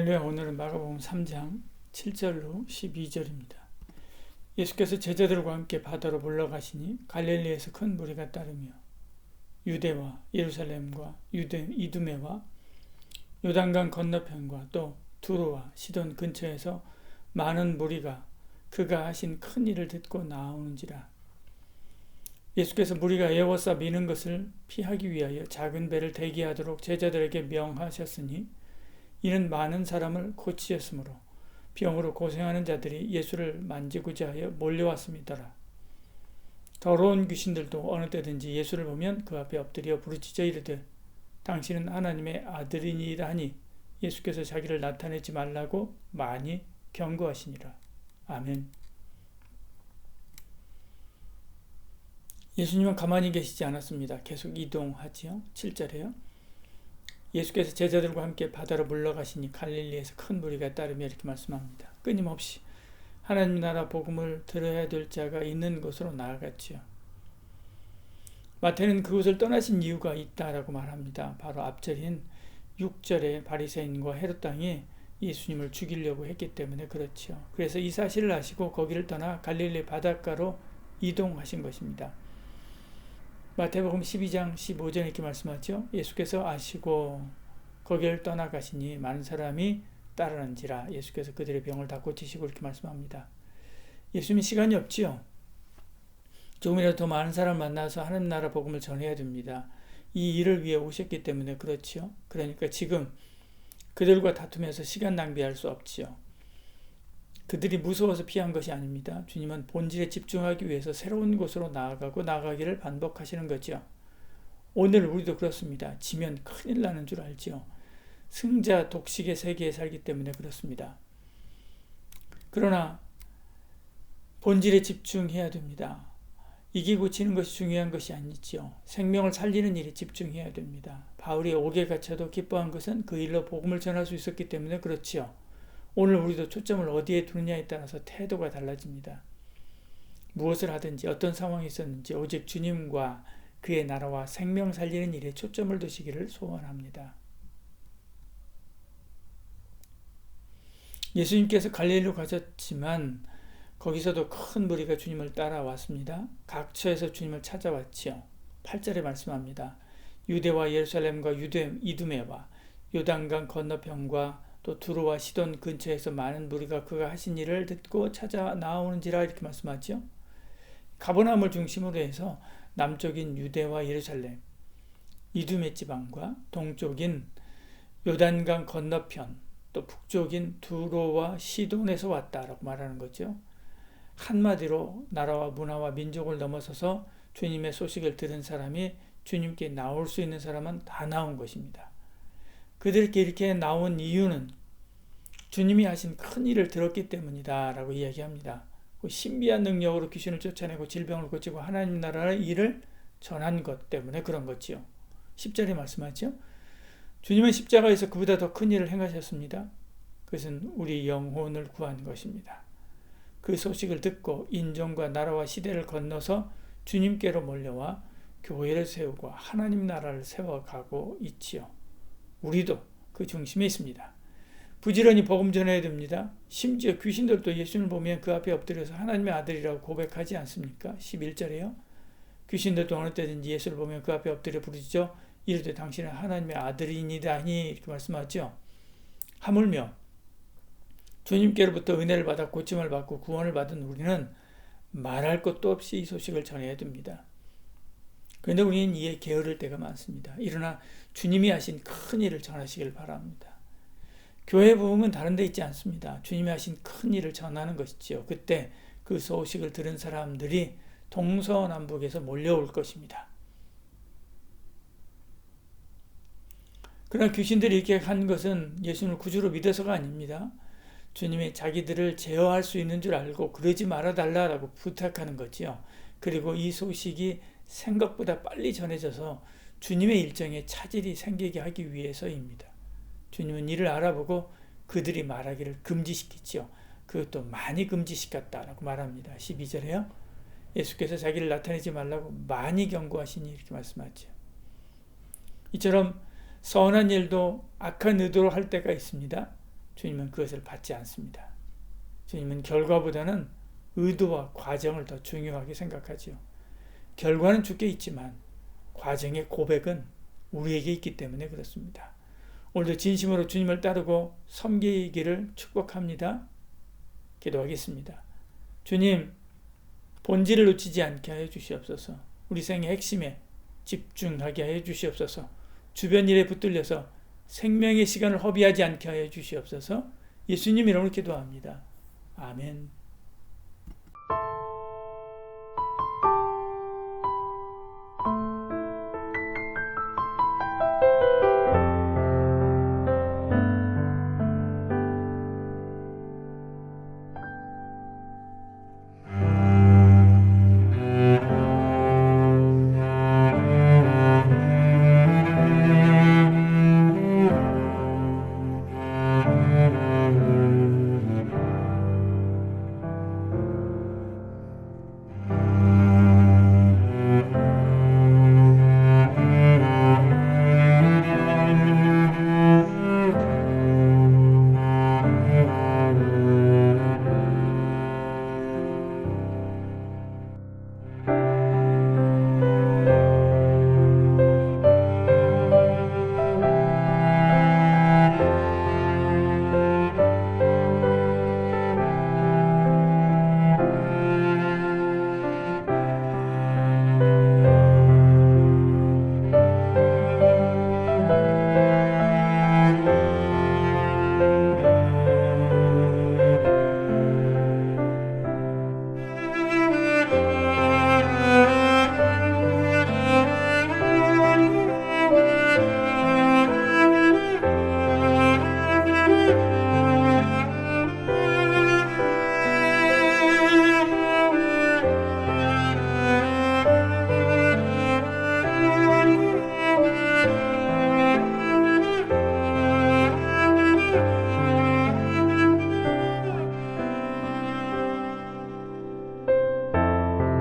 할렐루야. 오늘은 마가복음 3장 7절로 12절입니다. 예수께서 제자들과 함께 바다로 물러가시니 갈릴리에서 큰 무리가 따르며 유대와 예루살렘과 이두메와 요단강 건너편과 또 두로와 시돈 근처에서 많은 무리가 그가 하신 큰 일을 듣고 나오는지라. 예수께서 무리가 에워싸 미는 것을 피하기 위하여 작은 배를 대기하도록 제자들에게 명하셨으니 이는 많은 사람을 고치셨으므로 병으로 고생하는 자들이 예수를 만지고자 하여 몰려왔음이더라. 더러운 귀신들도 어느 때든지 예수를 보면 그 앞에 엎드려 부르짖어 이르되 당신은 하나님의 아들이니이다 하니 예수께서 자기를 나타내지 말라고 많이 경고하시니라. 아멘. 예수님은 가만히 계시지 않았습니다. 계속 이동하지요. 7절에요. 예수께서 제자들과 함께 바다로 물러가시니 갈릴리에서 큰 무리가 따르며 이렇게 말씀합니다. 끊임없이 하나님 나라 복음을 들어야 될 자가 있는 곳으로 나아갔지요. 마태는 그곳을 떠나신 이유가 있다라고 말합니다. 바로 앞절인 6절에 바리새인과 헤롯 당이 예수님을 죽이려고 했기 때문에 그렇지요. 그래서 이 사실을 아시고 거기를 떠나 갈릴리 바닷가로 이동하신 것입니다. 마태복음 12장 15절 이렇게 말씀하죠. 예수께서 아시고 거기를 떠나가시니 많은 사람이 따르는지라. 예수께서 그들의 병을 다 고치시고 이렇게 말씀합니다. 예수님이 시간이 없지요. 조금이라도 더 많은 사람을 만나서 하나님 나라 복음을 전해야 됩니다. 이 일을 위해 오셨기 때문에 그렇지요. 그러니까 지금 그들과 다투면서 시간 낭비할 수 없지요. 그들이 무서워서 피한 것이 아닙니다. 주님은 본질에 집중하기 위해서 새로운 곳으로 나아가고 나가기를 반복하시는 거죠. 오늘 우리도 그렇습니다. 지면 큰일 나는 줄 알지요. 승자 독식의 세계에 살기 때문에 그렇습니다. 그러나 본질에 집중해야 됩니다. 이기고 지는 것이 중요한 것이 아니지요. 생명을 살리는 일에 집중해야 됩니다. 바울이 옥에 갇혀도 기뻐한 것은 그 일로 복음을 전할 수 있었기 때문에 그렇지요. 오늘 우리도 초점을 어디에 두느냐에 따라서 태도가 달라집니다. 무엇을 하든지 어떤 상황이 있었는지 오직 주님과 그의 나라와 생명 살리는 일에 초점을 두시기를 소원합니다. 예수님께서 갈릴리로 가셨지만 거기서도 큰 무리가 주님을 따라왔습니다. 각처에서 주님을 찾아왔지요. 8절에 말씀합니다. 유대와 예루살렘과 이두메와 요단강 건너편과 또 두로와 시돈 근처에서 많은 무리가 그가 하신 일을 듣고 찾아 나오는지라 이렇게 말씀하죠. 가버나움을 중심으로 해서 남쪽인 유대와 예루살렘, 이두메 지방과 동쪽인 요단강 건너편, 또 북쪽인 두로와 시돈에서 왔다라고 말하는 거죠. 한마디로 나라와 문화와 민족을 넘어서서 주님의 소식을 들은 사람이 주님께 나올 수 있는 사람은 다 나온 것입니다. 그들께 이렇게 나온 이유는 주님이 하신 큰 일을 들었기 때문이다 라고 이야기합니다. 신비한 능력으로 귀신을 쫓아내고 질병을 고치고 하나님 나라의 일을 전한 것 때문에 그런 거지요. 10절에 말씀하죠. 주님은 십자가에서 그보다 더 큰 일을 행하셨습니다. 그것은 우리 영혼을 구한 것입니다. 그 소식을 듣고 인종과 나라와 시대를 건너서 주님께로 몰려와 교회를 세우고 하나님 나라를 세워가고 있지요. 우리도 그 중심에 있습니다. 부지런히 복음 전해야 됩니다. 심지어 귀신들도 예수님을 보면 그 앞에 엎드려서 하나님의 아들이라고 고백하지 않습니까? 11절에요. 귀신들도 어느 때든지 예수를 보면 그 앞에 엎드려 부르짖어 이르되 당신은 하나님의 아들이니다니 이렇게 말씀하죠. 하물며 주님께로부터 은혜를 받아 고침을 받고 구원을 받은 우리는 말할 것도 없이 이 소식을 전해야 됩니다. 그런데 우리는 이에 게으를 때가 많습니다. 일어나 주님이 하신 큰 일을 전하시길 바랍니다. 교회 부흥은 다른 데 있지 않습니다. 주님이 하신 큰 일을 전하는 것이지요. 그때 그 소식을 들은 사람들이 동서남북에서 몰려올 것입니다. 그러나 귀신들이 이렇게 한 것은 예수님을 구주로 믿어서가 아닙니다. 주님이 자기들을 제어할 수 있는 줄 알고 그러지 말아달라고 부탁하는 거지요. 그리고 이 소식이 생각보다 빨리 전해져서 주님의 일정에 차질이 생기게 하기 위해서입니다. 주님은 이를 알아보고 그들이 말하기를 금지시키지요. 그것도 많이 금지시켰다라고 말합니다. 12절에요. 예수께서 자기를 나타내지 말라고 많이 경고하시니 이렇게 말씀하죠. 이처럼 선한 일도 악한 의도로 할 때가 있습니다. 주님은 그것을 받지 않습니다. 주님은 결과보다는 의도와 과정을 더 중요하게 생각하지요. 결과는 주께 있지만 과정의 고백은 우리에게 있기 때문에 그렇습니다. 오늘도 진심으로 주님을 따르고 섬기기를 축복합니다. 기도하겠습니다. 주님, 본질을 놓치지 않게 하여 주시옵소서. 우리 생의 핵심에 집중하게 하여 주시옵소서. 주변 일에 붙들려서 생명의 시간을 허비하지 않게 하여 주시옵소서. 예수님 이름으로 기도합니다. 아멘.